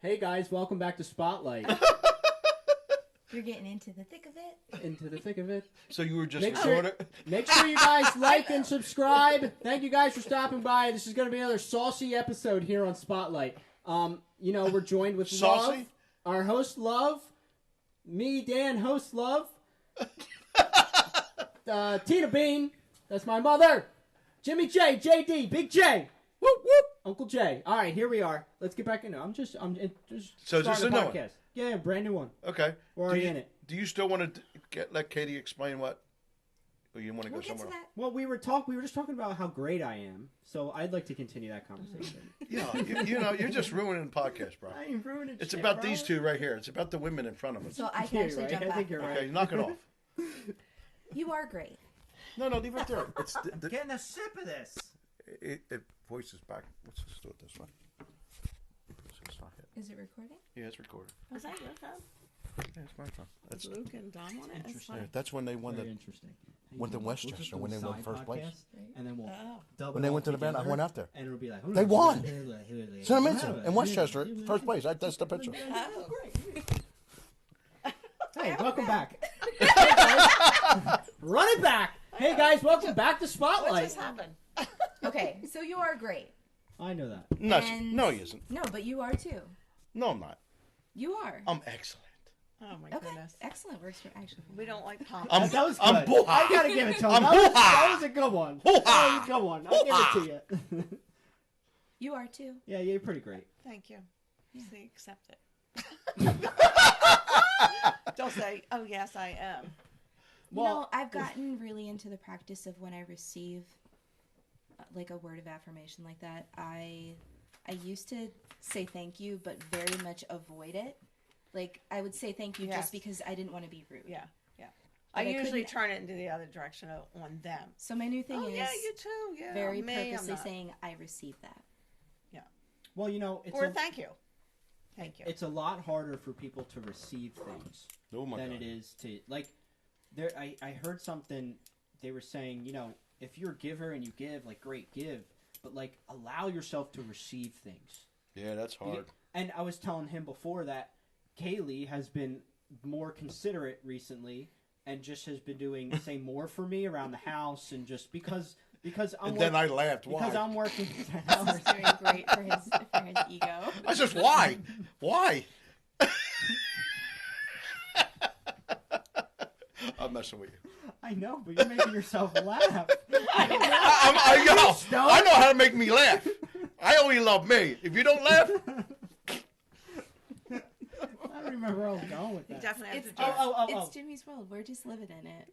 Hey guys, welcome back to Spotlight. You're getting into the thick of it. Into the thick of it. So you were just Make recording? sure you guys like and subscribe. Thank you guys for stopping by. This is going to be another saucy episode here on Spotlight. We're joined with Saucy? Love, our host Love, me, Dan, host Love, Tina Bean, that's my mother, Jimmy J, JD, Big J, whoop whoop, Uncle J. All right, here we are. Let's get back into it. I'm just So starting just a a new podcast. one? Yeah, brand new one. Okay. We're already in it. Do you still want to let Katie explain what? Or you want to go We'll get to somewhere? that. Well, we were just talking about how great I am, so I'd like to continue that conversation. Yeah, you're just ruining the podcast, bro. I ain't ruining It's shit, about bro. these two right here. It's about the women in front of us. So I can You're actually right. jump I back. think you're right. Okay, knock it off. You are great. No, leave it there. It's Getting a sip of this. it voices back. Let's just do it this way. So it's not hit. Is it recording? Yeah, it's recorded. Was that your phone? Yeah, it's my phone. That's Luke and Dom on it? It's Interesting. yeah, fine. that's when they won Very the interesting. went to We'll just Westchester do when a they won side first place. podcast, and then we'll Oh. double When they it went to all the event, I together, went out there. and it'll be like They won. Cinnamon Cinnamon in Westchester, first place. That's the picture. Oh. Hey, welcome back. Hey, guys. Run it back. Hey guys, welcome back to What Spotlight. just happened? Okay, so you are great. I know that. No, And- no, he isn't. No, but you are too. No, I'm not. You are. I'm excellent. Oh my Okay, goodness. excellent. Works for actually. We don't like pop. I'm That was I'm good. bull- I gotta give it to him. I'm That was, hoo-ha. that was a good one. Hoo-ha. That was a good one. I'll give it to you. You are too. Yeah, you're pretty great. Thank you. Yeah. See, accept it. Don't say, oh yes, I am. Well, I've gotten really into the practice of when I receive like a word of affirmation like that, I used to say thank you, but very much avoid it. Like I would say thank you Yes. just because I didn't want to be rude. Yeah. But I I usually couldn't- turn it into the other direction on them. So my new thing Oh is yeah, you too. Yeah. very me, I'm purposely not. saying I receive that. well, it's Or thank you. Thank you. it's a lot harder for people to receive things Oh my than God. it is to like. There, I heard something. They were saying, if you're a giver and you give, like great, give, but like allow yourself to receive things. Yeah, that's hard. And I was telling him before that Kaylee has been more considerate recently and just has been doing say more for me around the house and just because I'm And then work- I laughed. Why? because I'm working. This is doing great for his ego. I said, why? Why? I'm messing with you. I know, but you're making yourself laugh. I know how to make me laugh. I only love me. If you don't laugh, I don't remember where I was going with You that. definitely have It's, to do it. it's Jimmy's world. We're just living in it.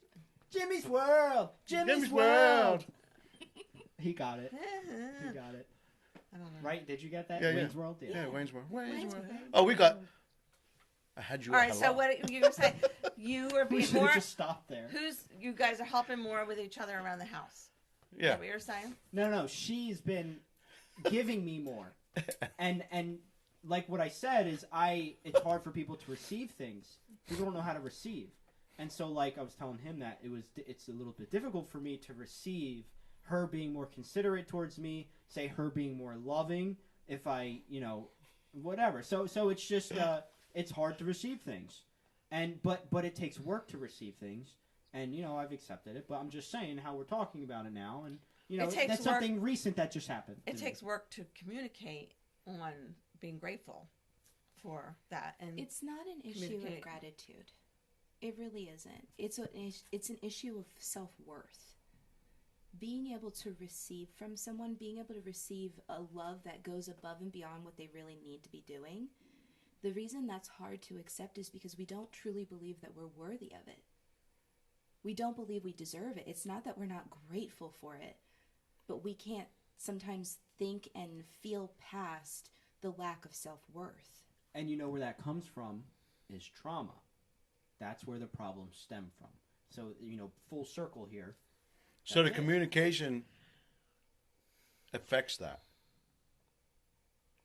Jimmy's World. Jimmy's World. He got it. He got it. I don't know. Right? Did you get that? Yeah, Wayne's World. yeah, Wayne's World. Wayne's World. Oh, we got. I had you. All at right. hello. So what you were saying? You were We being should more. have just stopped there. You guys are helping more with each other around the house. Is Yeah. that what you're saying? No. She's been giving me more, and like what I said is it's hard for people to receive things. People don't know how to receive, and so like I was telling him that it's a little bit difficult for me to receive her being more considerate towards me, say her being more loving. If I whatever. So it's just it's hard to receive things, but it takes work to receive things. And I've accepted it, but I'm just saying how we're talking about it now, and It takes that's work. something recent that just happened. It to takes me. work to communicate on being grateful for that, and It's not an issue of Communicate. gratitude. It really isn't. It's an issue of self-worth. Being able to receive from someone, being able to receive a love that goes above and beyond what they really need to be doing. The reason that's hard to accept is because we don't truly believe that we're worthy of it. We don't believe we deserve it. It's not that we're not grateful for it, but we can't sometimes think and feel past the lack of self-worth. And you know where that comes from is trauma. That's where the problems stem from. So full circle here. So the That's it. communication affects that.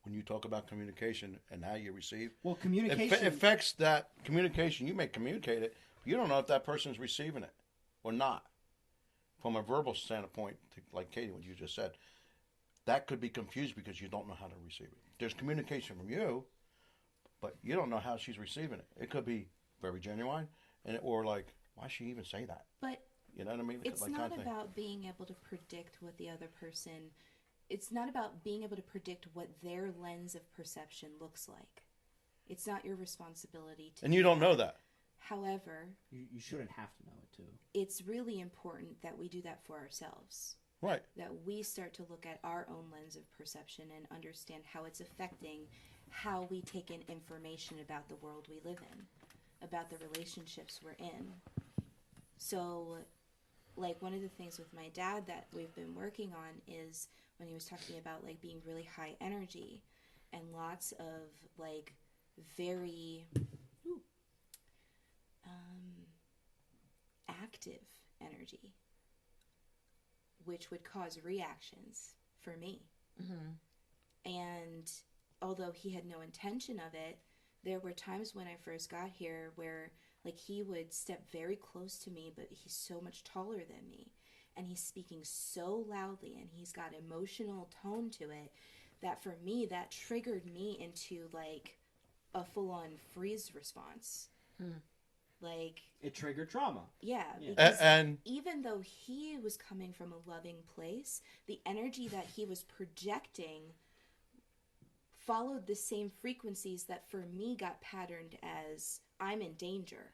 When you talk about communication and how you receive, Well, it communication. affects that communication. You may communicate it, but you don't know if that person's receiving it or not. From a verbal standpoint, like Katie, what you just said, that could be confused because you don't know how to receive it. There's communication from you, you don't know how she's receiving it. It could be very genuine, or like, why she even say that? But You know what I mean? it's Like not kind of thing. about being able to predict what the other person. It's not about being able to predict what their lens of perception looks like. It's not your responsibility to. And you don't know that. However, You shouldn't have to know it too. it's really important that we do that for ourselves. Right. That we start to look at our own lens of perception and understand how it's affecting how we take in information about the world we live in, about the relationships we're in. So, like, one of the things with my dad that we've been working on is when he was talking about, like, being really high energy and lots of, like, very active energy, which would cause reactions for me. And although he had no intention of it, there were times when I first got here where, like, he would step very close to me, but he's so much taller than me, and he's speaking so loudly, and he's got emotional tone to it, that for me, that triggered me into, like, a full-on freeze response. Like, It triggered trauma. yeah, Yeah. because And even though he was coming from a loving place, the energy that he was projecting followed the same frequencies that for me got patterned as I'm in danger.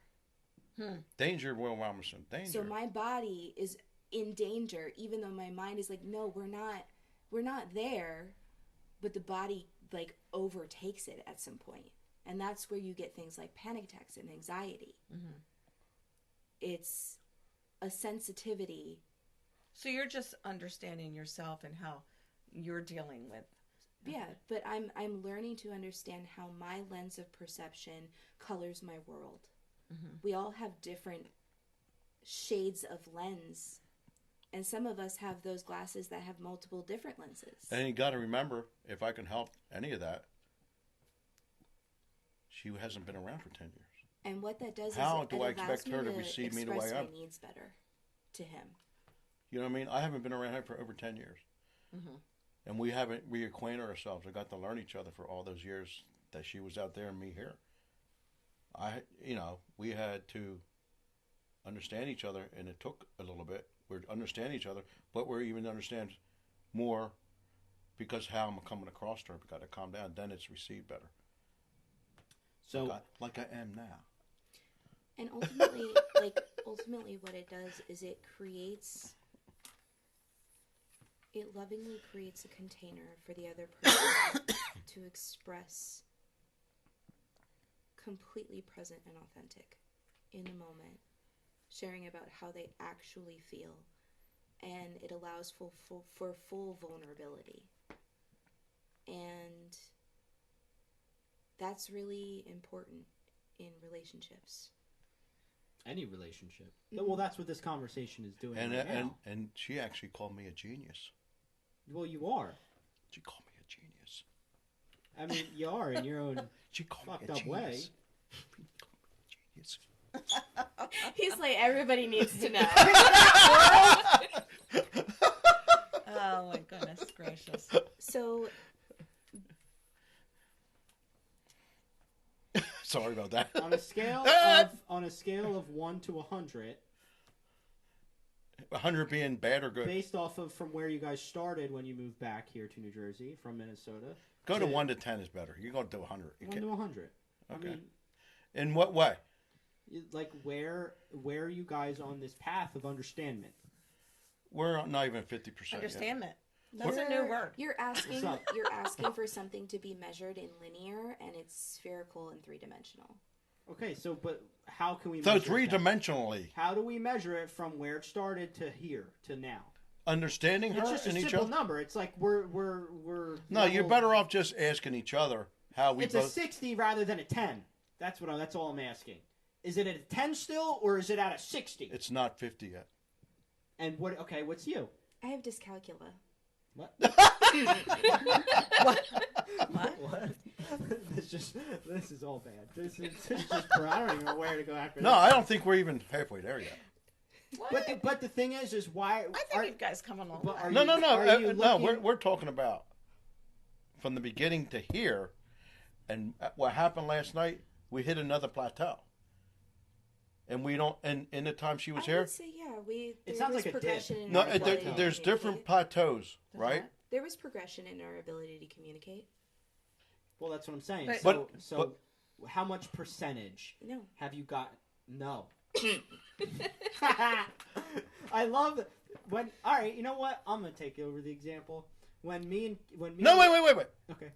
danger, Will Robinson. Danger. So my body is in danger, even though my mind is like, no, we're not there, but the body like overtakes it at some point. And that's where you get things like panic attacks and anxiety. It's a sensitivity. So you're just understanding yourself and how you're dealing with. Yeah, but I'm learning to understand how my lens of perception colors my world. We all have different shades of lens, and some of us have those glasses that have multiple different lenses. And you got to remember, if I can help any of that, she hasn't been around for 10 years. And what that does How is do it I allows expect her me to receive me the way express I'm- my needs better to him. You know what I mean? I haven't been around her for over 10 years. And we haven't reacquainted ourselves. I got to learn each other for all those years that she was out there and me here. We had to understand each other, and it took a little bit. We're understanding each other, but we're even understand more because how I'm coming across to her. We got to calm down. Then it's received better. So Like I am now. And ultimately, ultimately what it does is it lovingly creates a container for the other person to express completely present and authentic in the moment, sharing about how they actually feel, and it allows for full vulnerability. And that's really important in relationships. any relationship. Well, that's what this conversation is doing And right now. and she actually called me a genius. Well, you are. She called me a genius. I mean, you are in your own She called fucked me a up way. genius. Genius. He's like, everybody needs to know. Oh my goodness gracious. So Sorry about that. On a scale of 1 to 100, 100 being bad or good. based off of from where you guys started when you moved back here to New Jersey from Minnesota, Go to 1 to 10 is better. You go to 100. You 1 can't- to 100. Okay. I mean, In what way? like where are you guys on this path of understanding? We're not even 50%. yet. Understandment. That's a new word. You're asking What's up? you're asking for something to be measured in linear, and it's spherical and three-dimensional. Okay, so but how can we? So measure it then? three-dimensionally, How do we measure it from where it started to here to now? understanding her It's just a and each simple other. number. It's like we're. No, you're level- better off just asking each other how we It's a both. 60 rather than a 10. That's all I'm asking. Is it at a 10 still, or is it at a 60? It's not 50 yet. And what? Okay, what's you? I have dyscalculia. What? What? What? This is all bad. This is just. I don't even know where to go after No, this. I don't think we're even halfway there yet. But the thing is why? I think you guys come along. but are No, you- no, no, are you no. looking- We're talking about from the beginning to here. And what happened last night, we hit another plateau. And we don't. And in the time she was I here, would say, yeah, there sounds was like a dip. progression in no, our ability to there's different communicate. plateaus, right? There was progression in our ability to communicate. Well, that's what I'm saying. But- So how much percentage No. have you got? No. I love when. All right, you know what? I'm gonna take over the example. When me. No, wait. Okay.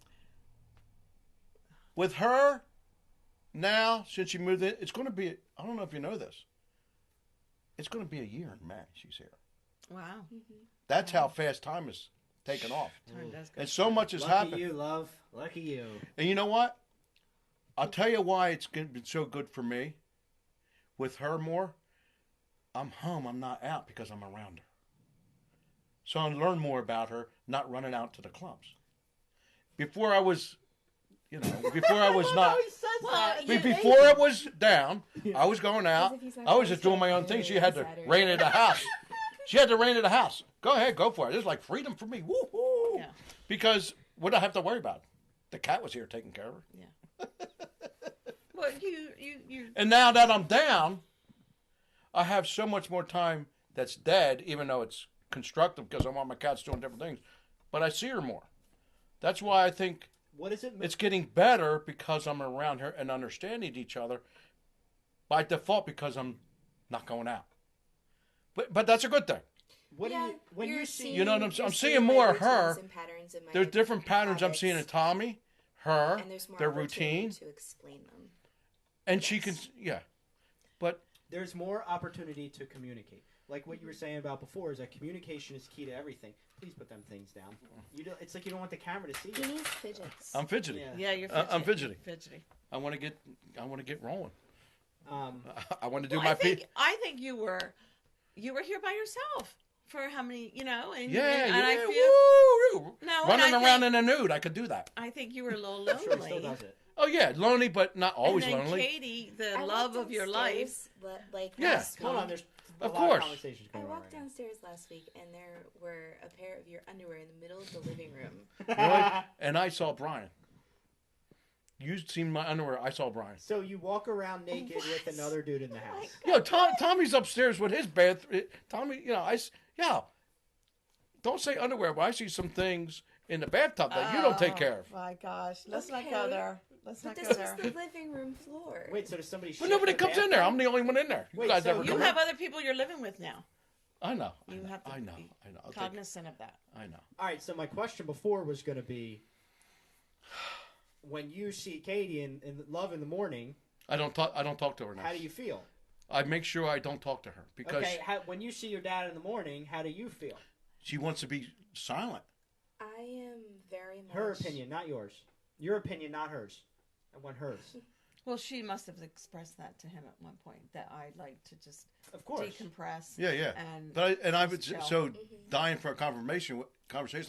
With her, now since she moved in, it's going to be. I don't know if you know this. It's going to be a year in May. She's here. Wow. That's how fast time is taking off, Time does go. and so much has Lucky happened. you, love. Lucky you. And you know what? I'll tell you why it's been so good for me. With her more, I'm home. I'm not out because I'm around her. So I learn more about her, not running out to the clubs. Before I was, before I was not. Before I was down, I was going out. As if he's not I was going just doing my own to thing. She had to Saturday. rain at the house. She had to rain at the house. Go ahead, go for it. It's like freedom for me. Woo-hoo. Yeah. Because what do I have to worry about? The cat was here taking care of her. Well, you. And now that I'm down, I have so much more time that's dead, even though it's constructive because I'm on my cats doing different things. But I see her more. That's why I think What is it? it's getting better because I'm around her and understanding each other by default because I'm not going out. But that's a good thing. What do Yeah, you when you're you see? seeing- You know what I'm you're seeing more of my her. routines and patterns in my There's different patterns I'm habits, seeing in Tommy, her, and there's more their opportunity routine, to explain them. and she can, yeah. But There's more opportunity to communicate. Like what you were saying about before is that communication is key to everything. Please put them things down. It's like you don't want the camera to see He you. needs fidgets. I'm fidgety. Yeah. Yeah, you're fidgety. I'm fidgety. Fidgety. I want to get rolling. Um, I want to do Well, my I think you were here by yourself for how many, and Yeah, and yeah. I feel Woo! no, and Running I around think, in a nude, I could do that. I think you were a little I'm sure he lonely. still does it. Oh yeah, lonely, but not always and then lonely. Katie, the I love walked of your life. downstairs, like Yeah. last Hold on, week. there's a Of lot of course. conversations I going on walked right downstairs last week, and there were a pair of your underwear in the middle of the living room. Really? And I saw Brian. You seen my underwear? I saw Brian. So you walk around naked with What? another dude in the house. Yo, Tommy's upstairs with his bath. Tommy, don't say underwear, but I see some things in the bathtub that you don't take care of. Oh, my gosh, let's not Okay. go there. Let's But not this go was there. the living room floor. Wait, so does somebody? But shit nobody the comes in there. bathroom? I'm the only one in there. You Wait, guys so never you You come have in. other people you're living with now. I know. You have to I know. be I know. I'll take it. cognizant of that. I know. All right. So my question before was going to be, when you see Katie in Love in the morning, I don't talk to her now. how do you feel? I make sure I don't talk to her because Okay. When you see your dad in the morning, how do you feel? she wants to be silent. I am very much Her opinion, not yours. Your opinion, not hers. I want hers. Well, she must have expressed that to him at one point, that I'd like to just Of course. decompress. Yeah, yeah. And I would chill. so dying for a conversation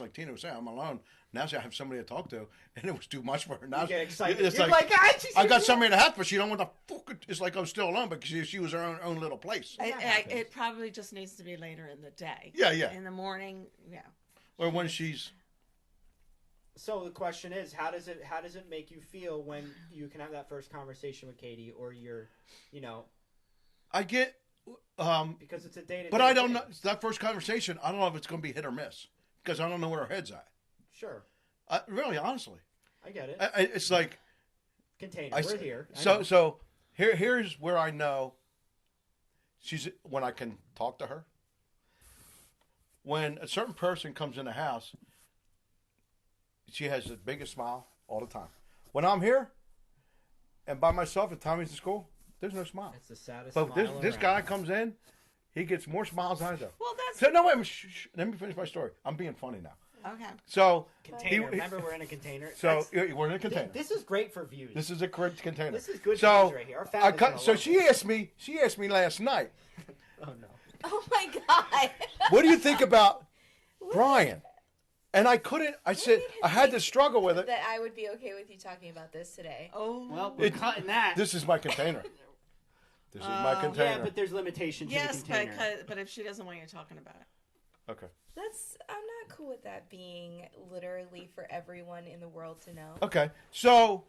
like Tina was saying. I'm alone now. I have somebody to talk to, and it was too much for her. Now You get excited. It's You're like, "Ah, she's I got here." somebody in the house, but she don't want to. It's like I'm still alone, but she was her own little place. it probably just needs to be later in the day. Yeah, yeah. In the morning, yeah. Or when she's. So the question is, how does it make you feel when you can have that first conversation with Katie, or you're, I get. because it's a day-to-day But I don't thing. know that first conversation. I don't know if it's going to be hit or miss because I don't know where her head's at. Sure, Really, honestly, I get it. it's like. Container, I, we're here. I So know. so here's where I know she's when I can talk to her. When a certain person comes in the house, she has the biggest smile all the time. When I'm here and by myself and Tommy's in school, there's no smile. It's the saddest. But smile this around. guy comes in, he gets more smiles than I do. Well, that's So no wait, let me finish my story. I'm being funny now. okay. So Container. he- Remember, we're in a container. so That's- we're in a container. This is great for views. This is a correct container. This is good So views right here. Our family's gonna so love she this. asked me last night, Oh no. Oh my god! what do you think about Brian? And I couldn't. I said I had to struggle with it. That I would be okay with you talking about this today. Oh, Well, we're cutting that. This is my container. This is my container. Yeah, but there's limitations yes, to the container. but if she doesn't want you talking about it, Okay. I'm not cool with that being literally for everyone in the world to know. Okay. So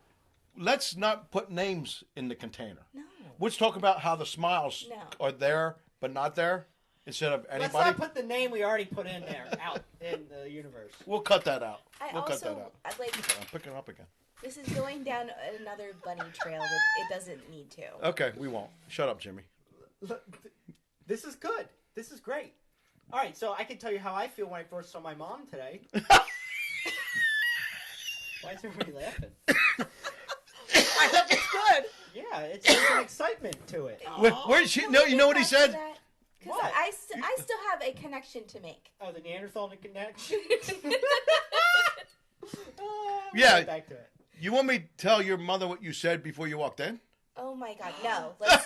let's not put names in the container. No. Let's talk about how the smiles No. are there but not there instead of Let's anybody. not put the name we already put in there out in the universe. We'll cut that out. I Cut that also out. I like I'm picking it up again. this is going down another bunny trail that it doesn't need to. Okay, we won't. Shut up, Jimmy. Look, this is good. This is great. All right, so I can tell you how I feel when I first saw my mom today. Why is everybody laughing? I hope it's good. Yeah, there's an excitement to it. Where she? No, you know what he said? Because What? I still have a connection to make. Oh, the Neanderthal connection. Yeah. Get back to it. You want me to tell your mother what you said before you walked in? Oh my God, no! Let's.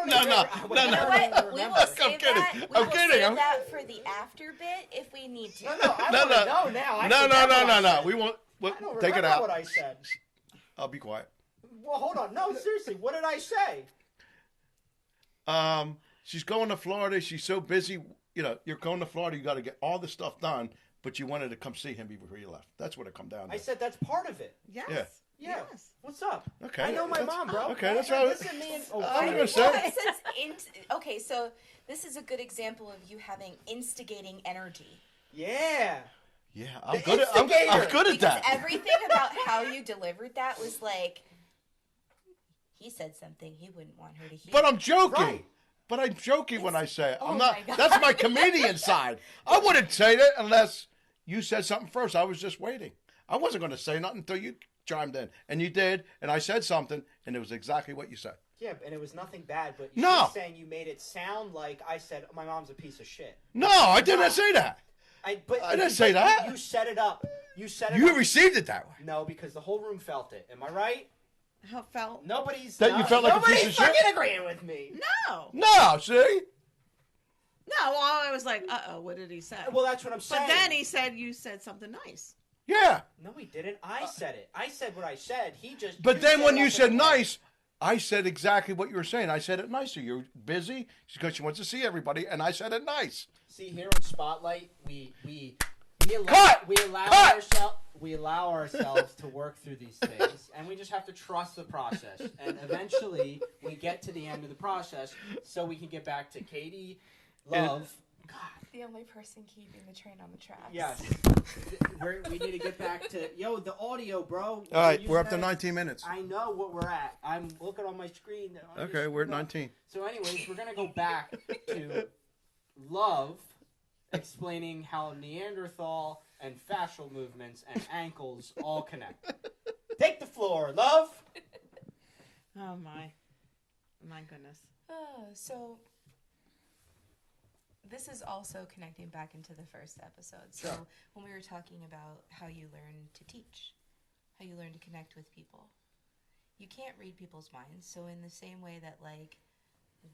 No. You know what? We will save kidding. that. We I'm will kidding. save I'm- that for the after bit if we need to. No, I No, want to no. know now. I No. forgot what I said. We won't. I don't Take it remember out. what I said. I'll be quiet. Well, hold on. No, seriously, what did I say? She's going to Florida. She's so busy. You know, you're going to Florida. You got to get all the stuff done, but you wanted to come see him before you left. That's what it come down to. I said that's part of it. Yes. Yeah. Yeah. Yes. What's up? Okay, I know my that's- mom, bro. okay, that's right. Listen to me and, I'm okay. gonna say- Okay, so this is a good example of you having instigating energy. Yeah. Yeah, The I'm good at Because that. everything about how you delivered that was like, he said something he wouldn't want her to hear. But I'm joking. Right. But I'm joking when I say it. Oh I'm not. my God. That's my comedian side. I wouldn't say that unless you said something first. I was just waiting. I wasn't going to say nothing until you chimed in, and you did, and I said something, and it was exactly what you said. Yeah, and it was nothing bad, but you No. keep saying you made it sound like I said my mom's a piece of shit. No, I didn't say that. I didn't say that. You set it up. You set it You up. received it that way. No, because the whole room felt it. Am I right? How it felt? Nobody's That you felt like a nobody's piece of shit? fucking agreeing with me. No. No, see? No, well, I was like, uh-oh, what did he say? Well, that's what I'm saying. But then he said you said something nice. Yeah. No, he didn't. I said it. I said what I said. He just. But then said when it you up said in the way. nice, I said exactly what you were saying. I said it nicer. You're busy because she wants to see everybody, and I said it nice. See, here in Spotlight, we allow, Cut! we allow ourselves to work through these things, and we just have to trust the process. And eventually, we get to the end of the process, so we can get back to Katie, Love. God, the only person keeping the train on the tracks. yes. We need to get back to the audio, bro. All right, You we're up to said- 19 minutes. I know what we're at. I'm looking on my screen. Okay, we're at 19. So, anyways, we're gonna go back to Love explaining how Neanderthal and fascial movements and ankles all connect. Take the floor, Love. Oh, my goodness. So this is also connecting back into the first episode. So Sure. when we were talking about how you learn to teach, how you learn to connect with people, you can't read people's minds. So in the same way that, like,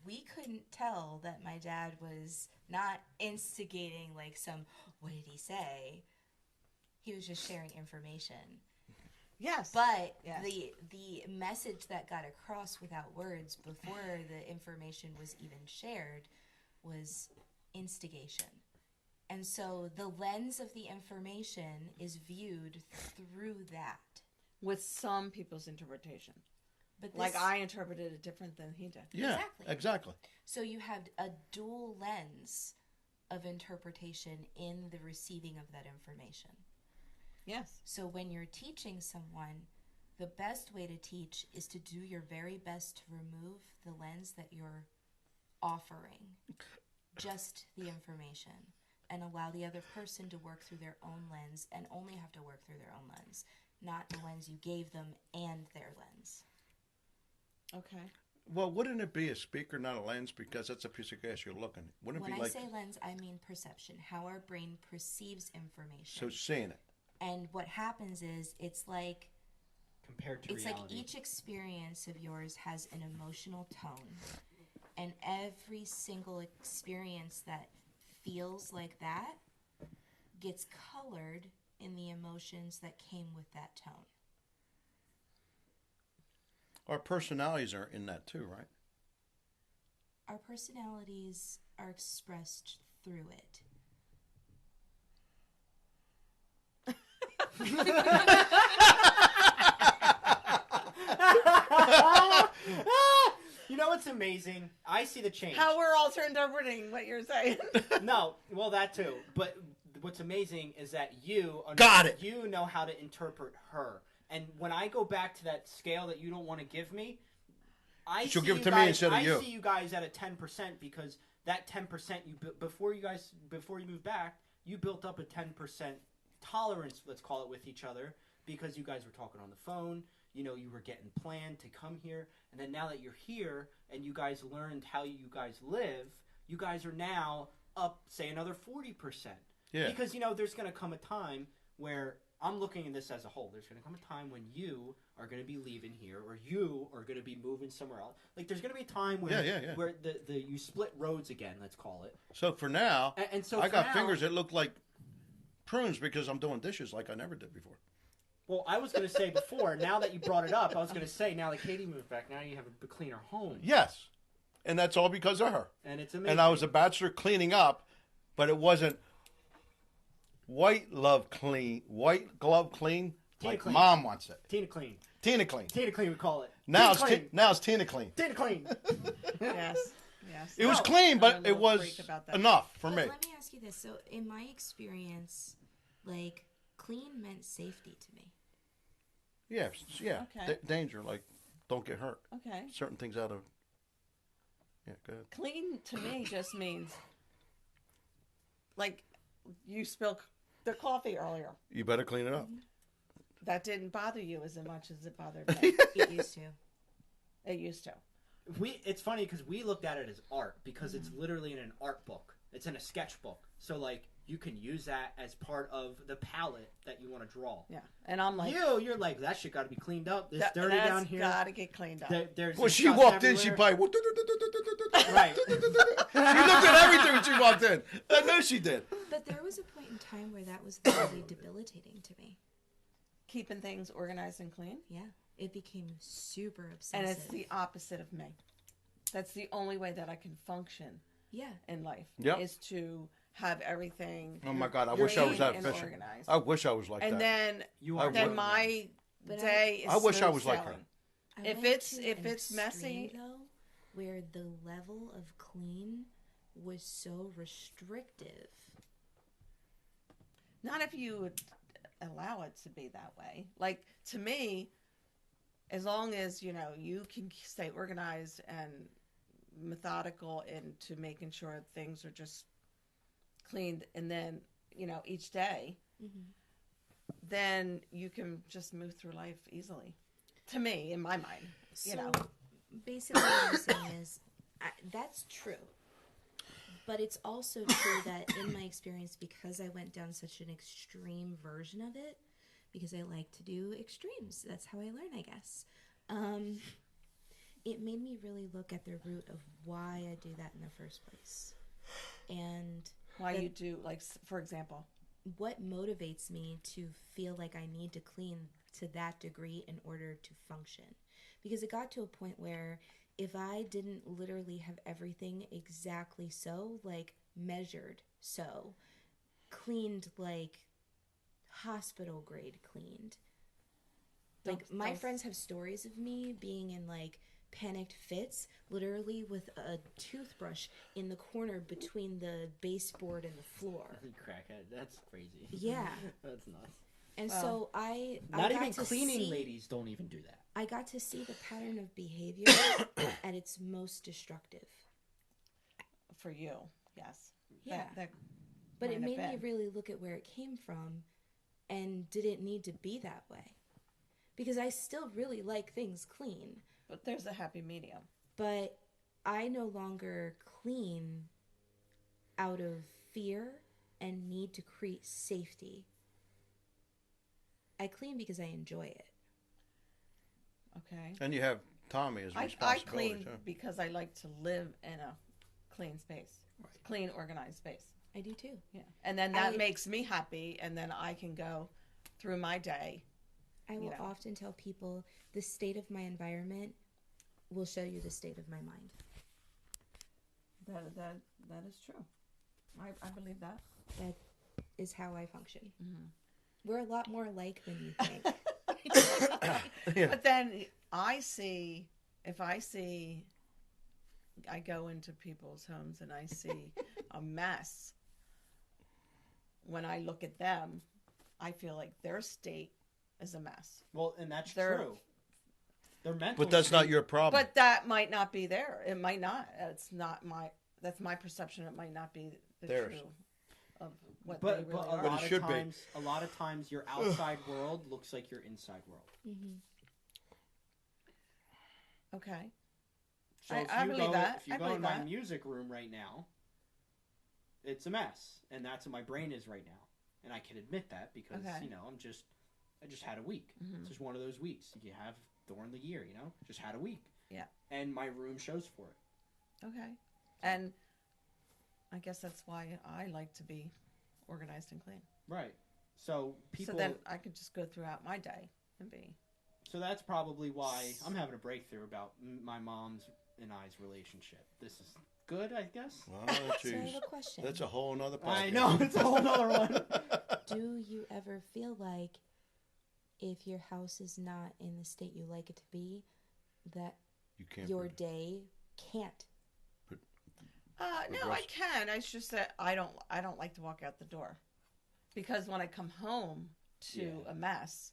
we couldn't tell that my dad was not instigating, like, some, what did he say? He was just sharing information. Yes. But Yes. the message that got across without words before the information was even shared was instigation. And so the lens of the information is viewed through that. With some people's interpretation. But this, Like I interpreted it different than he did. Yeah, Exactly. exactly. so you have a dual lens of interpretation in the receiving of that information. Yes. So when you're teaching someone, the best way to teach is to do your very best to remove the lens that you're offering, just the information, and allow the other person to work through their own lens and only have to work through their own lens, not the lens you gave them and their lens. Okay. Well, wouldn't it be a speaker, not a lens? Because that's a piece of glass you're looking. Wouldn't it When be I like say lens, I mean perception, how our brain perceives information. so seeing it? And what happens is it's like Reality. each experience of yours has an emotional tone, and every single experience that feels like that gets colored in the emotions that came with that tone. Our personalities are in that too, right? Our personalities are expressed through it. You know what's amazing? I see the change. How we're all interpreting what you're saying. No, well that too. But what's amazing is that you Got it. You know how to interpret her. And when I go back to that scale that you don't want to give me, She'll see give it you to me guys- instead of you. I see you guys at a 10% because that 10% before you moved back, you built up a 10% tolerance, let's call it, with each other because you guys were talking on the phone. You know, you were getting planned to come here, and then now that you're here and you guys learned how you guys live, you guys are now up, say, another 40%. Yeah. Because, you know, there's going to come a time where I'm looking at this as a whole. There's going to come a time when you are going to be leaving here or you are going to be moving somewhere else. Like, there's going to be a time where, Yeah. where you split roads again, let's call it. So for now, And so I for got now- fingers that look like prunes because I'm doing dishes like I never did before. Well, I was going to say before, now that you brought it up, I was going to say now that Katie moved back, now you have a cleaner home. Yes. And that's all because of her. And it's amazing. And I was a bachelor cleaning up, but it wasn't white glove clean Tina like clean. Mom wants it. Tina Clean. Tina clean. Tina Clean, we call it. Now Tina Clean. it's Tina clean. Tina Clean. Yes. It was No. clean, I'm a but it little was freak about that. enough for But me. let me ask you this. So, in my experience, like, clean meant safety to me. Yeah. Okay. Danger, like don't get hurt. Okay. Certain things out of. Yeah, go ahead. Clean to me just means like you spilled the coffee earlier. You better clean it up. That didn't bother you as much as it bothered me. It used to. It used to. It's funny because we looked at it as art because it's literally in an art book. It's in a sketchbook. So, like, you can use that as part of the palette that you want to draw. Yeah. And I'm like, You're like, that shit got to be cleaned up. This dirty that's down here. gotta get cleaned up. There's When she dust walked in, she everywhere. probably Right. She looked at everything when she walked in. I know she did. But there was a point in time where that was really debilitating to me. Keeping things organized and clean. Yeah. It became super obsessive. And it's the opposite of me. That's the only way that I can function Yeah. in life. Yep. Is to have everything. Oh my God, I You're wish I was neat that and efficient. organized. I wish I was like And that. then You I are. would. my But day is I wish I smooth was like her. sailing. I If went it's- to if an it's messy- extreme, though, where the level of clean was so restrictive. Not if you would allow it to be that way. Like, to me, as long as, you know, you can stay organized and methodical into making sure things are just cleaned and then, you know, each day, then you can just move through life easily. To me, in my mind, you know. Basically, what I'm saying is that's true. But it's also true that in my experience, because I went down such an extreme version of it, because I like to do extremes, that's how I learn, I guess. It made me really look at the root of why I do that in the first place. And Why you do, like, for example. what motivates me to feel like I need to clean to that degree in order to function. Because it got to a point where if I didn't literally have everything exactly so, like measured so, cleaned like hospital grade cleaned. Like my friends have stories of me being in like panicked fits, literally with a toothbrush in the corner between the baseboard and the floor. Crackhead. That's crazy. Yeah. That's nuts. And so I Not got even to cleaning see, ladies don't even do that. I got to see the pattern of behavior at its most destructive. For you, yes. Yeah. That But it might have made me been. really look at where it came from and did it need to be that way? Because I still really like things clean, But there's a happy medium. but I no longer clean out of fear and need to create safety. I clean because I enjoy it. Okay. And you have Tommy as a I responsibility clean too. because I like to live in a clean space, clean, organized space. I do too. Yeah, and then that I- makes me happy, and then I can go through my day. I will You know. often tell people the state of my environment will show you the state of my mind. That is true. I believe that. That is how I function. Mm-hmm. We're a lot more alike than you think. Yeah. But then I go into people's homes and I see a mess. When I look at them, I feel like their state is a mess. Well, and that's They're- true. Their mental But that's not state- your problem. But that might not be there. It might not. That's my perception. It might not be the Theirs. true of what But, they really but are. But it should be. a lot of times, your outside world looks like your inside world. Mm-hmm. Okay. So I if you believe go, that. if you I go in believe my that. music room right now, it's a mess, and that's what my brain is right now. And I can admit that because Okay. I just had a week. Mhm. It's just one of those weeks you have during the year. Just had a week. Yeah. And my room shows for it. Okay. And I guess that's why I like to be organized and clean. Right. So people. So then I could just go throughout my day and be. So that's probably why I'm having a breakthrough about my mom's and I's relationship. This is good, I guess. Oh, So I have jeez. a question. That's a whole nother podcast. I know, it's a whole nother one. Do you ever feel like if your house is not in the state you like it to be, that You can't. your predict. day can't? No, I can. It's just that I don't like to walk out the door, because when I come home to Yeah. a mess,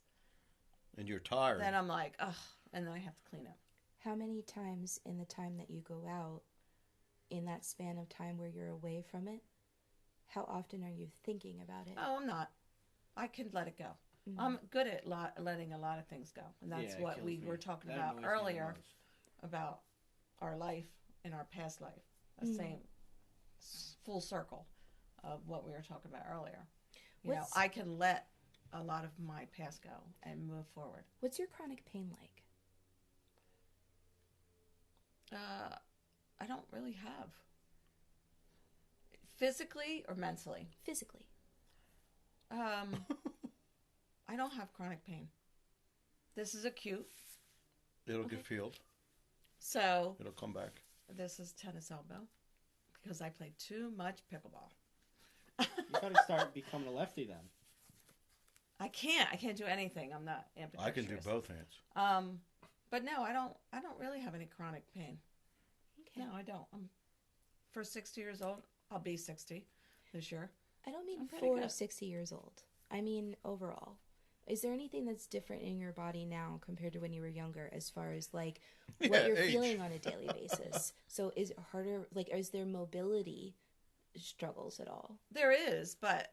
And you're tired. then I'm like, ugh, and then I have to clean up. How many times in the time that you go out, in that span of time where you're away from it, how often are you thinking about it? Oh, I'm not. I can let it go. Mhm. I'm good at letting a lot of things go, and that's Yeah, it what kills we me. were talking That about annoys me the earlier most. about our life and our past life. The Mm. same full circle of what we were talking about earlier. You know, What's- I can let a lot of my past go and move forward. What's your chronic pain like? I don't really have. Physically or mentally? Physically. I don't have chronic pain. This is acute. It'll Okay. get healed. So It'll come back. this is tennis elbow because I played too much pickleball. You gotta start becoming a lefty then. I can't do anything. I'm not ambidextrous. I can do both hands. But no, I don't really have any chronic pain. Okay. No, I don't. I'm for 60 years old. I'll be 60 this year. I don't mean I'm pretty for good. 60 years old. I mean overall. Is there anything that's different in your body now compared to when you were younger as far as like what Yeah, you're age. feeling on a daily basis? So is it harder, like is there mobility struggles at all? There is, but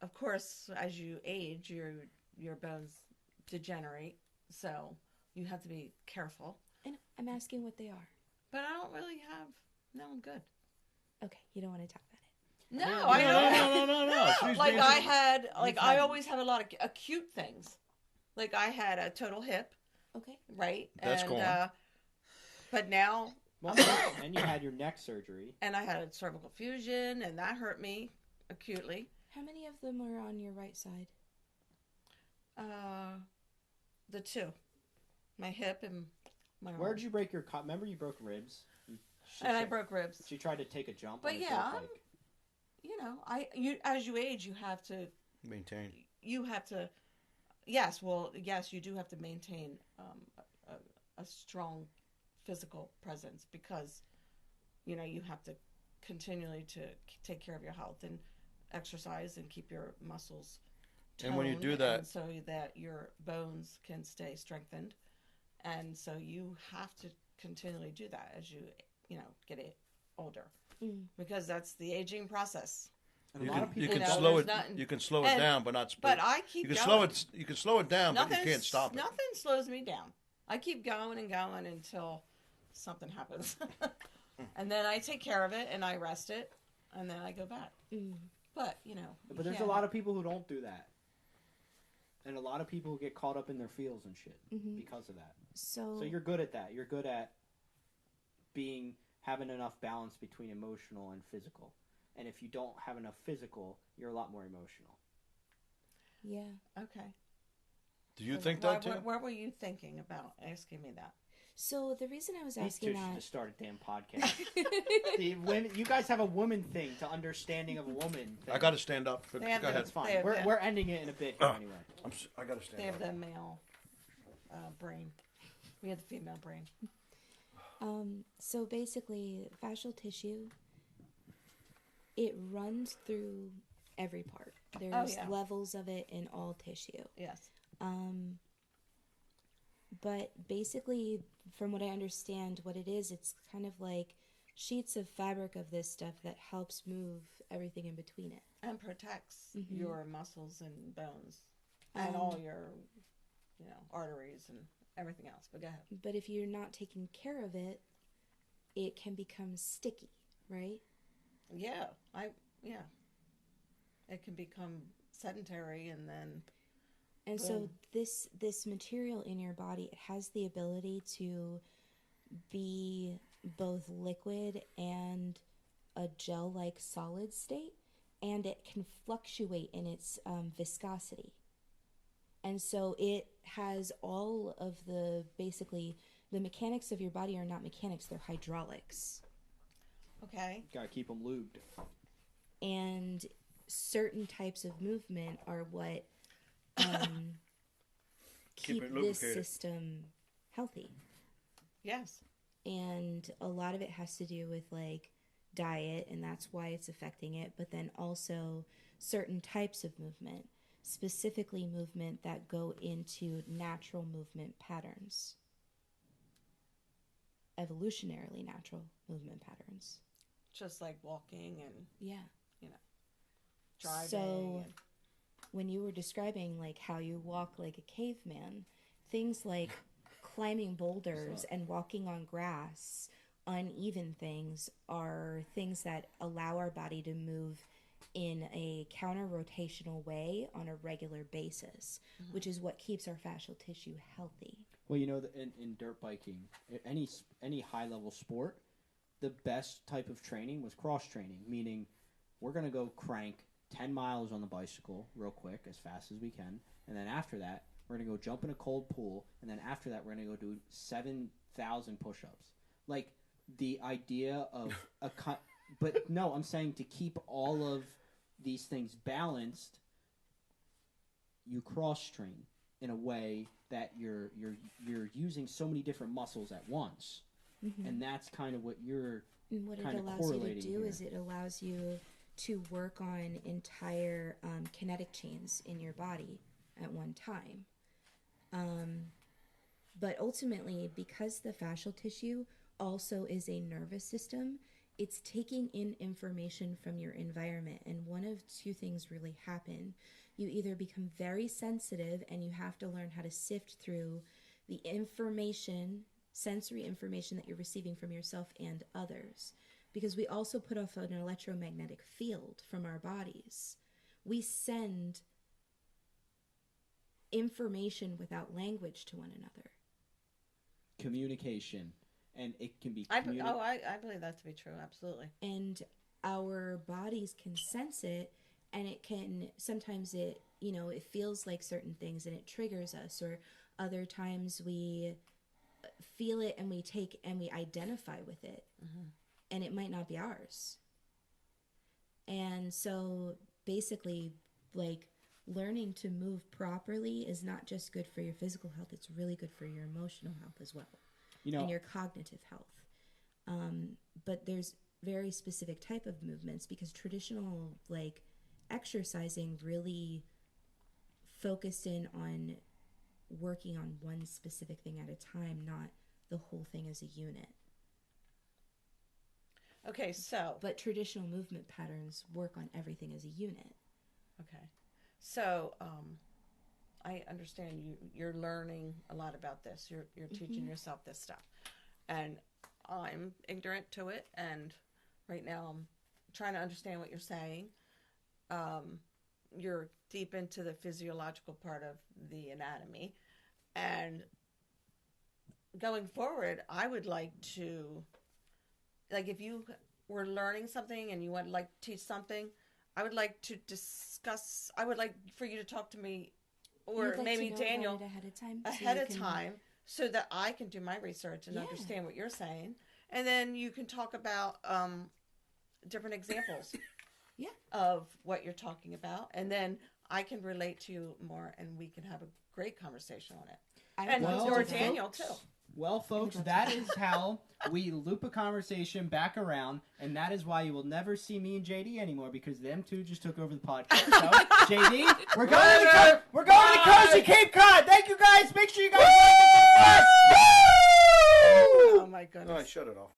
of course, as you age, your bones degenerate, so you have to be careful. And I'm asking what they are. But I don't really have. No, I'm good. Okay, you don't want to talk about it. No, No, I don't. No. She's Like being- I had, like You've I had- always have a lot of acute things. Like I had a total hip, Okay. right? That's and, gone. But now, Well, and you had your neck surgery. and I had a cervical fusion, and that hurt me acutely. How many of them are on your right side? The two, my hip and my arm. Where'd you break your? Remember you broke ribs. And I broke ribs. She tried to take a jump. But on a yeah, dirt I'm- bike. You know, as you age, you have to. Maintain. Yes, you do have to maintain a strong physical presence because you have to continually to take care of your health and exercise and keep your muscles toned, And when you do that- and so that your bones can stay strengthened, and so you have to continually do that as you get older because that's the aging process. And You a lot can, of you people can know, slow there's it. nothing- You can slow it and- down, but not. But I keep you can going. slow it. You can slow it down, but you can't stop it. Nothing slows me down. I keep going and going until something happens. And then I take care of it and I rest it and then I go back. But, you But there's a lot of people who don't do that. And a lot of people who get caught up in their feels and shit because of that. So So you're good at that. You're good at having enough balance between emotional and physical. And if you don't have enough physical, you're a lot more emotional. yeah. Okay. Do you So think why- that too? What were you thinking about asking me that? So the reason I was These asking two should that just start a damn podcast. The women, you guys have a woman thing to understanding of a woman. Thing. I got to stand up. Go They have ahead. That's fine. They have we're, that. we're ending it in a bit here anyway. I got to They stand have up. the male brain. We had the female brain. So basically, fascial tissue, it runs through every part. There's yeah. levels of it in all tissue. Yes. But basically, from what I understand, what it is, it's kind of like sheets of fabric of this stuff that helps move everything in between it. And protects Mhm. your muscles and bones and all your, arteries and everything else. But go ahead. But if you're not taking care of it, it can become sticky, right? Yeah. It can become sedentary and then. And so Boom. this material in your body, it has the ability to be both liquid and a gel-like solid state, and it can fluctuate in its viscosity. And so it has all of basically, the mechanics of your body are not mechanics, they're hydraulics. Okay. Gotta keep them lubed. And certain types of movement are what keep it this lubricated. system healthy. Yes. And a lot of it has to do with like diet, and that's why it's affecting it, but then also certain types of movement, specifically movement that go into natural movement patterns, evolutionarily natural movement patterns. Just like walking and Yeah. driving. So and, when you were describing like how you walk like a caveman, things like climbing boulders and walking on grass, uneven things, are things that allow our body to move in a counter-rotational way on a regular basis, which is what keeps our fascial tissue healthy. Well, in dirt biking, any high level sport, the best type of training was cross training, meaning we're gonna go crank 10 miles on the bicycle real quick, as fast as we can, and then after that, we're gonna go jump in a cold pool, and then after that, we're gonna go do 7,000 push-ups. Like the idea of but no, I'm saying to keep all of these things balanced, you cross train in a way that you're using so many different muscles at once, and that's kind of what you're And what it kind of allows you to correlating do here. is it allows you to work on entire kinetic chains in your body at one time. But ultimately, because the fascial tissue also is a nervous system, it's taking in information from your environment. And one of two things really happen. You either become very sensitive and you have to learn how to sift through the information, sensory information that you're receiving from yourself and others. Because we also put off an electromagnetic field from our bodies. We send information without language to one another. Communication, and it can be I believe that to be true. Absolutely. And our bodies can sense it, and it can, sometimes it feels like certain things and it triggers us, or other times we feel it and we identify with it, and it might not be ours. And so basically, like, learning to move properly is not just good for your physical health, it's really good for your emotional health as well, and your cognitive health. But there's very specific type of movements, because traditional like exercising really focused in on working on one specific thing at a time, not the whole thing as a unit. Okay, so. But traditional movement patterns work on everything as a unit. Okay. So, I understand you're learning a lot about this. You're teaching yourself this stuff. And I'm ignorant to it, and right now I'm trying to understand what you're saying. You're deep into the physiological part of the anatomy, and going forward, I would like to, like, if you were learning something and you would like to teach something, I would like to discuss. I would like for you to talk to me, or You'd like maybe to know Daniel about it ahead of time, ahead of time, so that I can do my research and Yeah. understand what you're saying, and then you can talk about different examples Yeah. of what you're talking about, and then I can relate to you more, and we can have a great conversation on it. And would love or to do that. Daniel, too. Well, folks, that is how we loop a conversation back around, and that is why you will never see me and JD anymore, because them two just took over the podcast. So, JD, we're going to the Cozy Cape Cod. Thank you guys. Make sure you guys like and subscribe. Oh my goodness. All right, shut it off.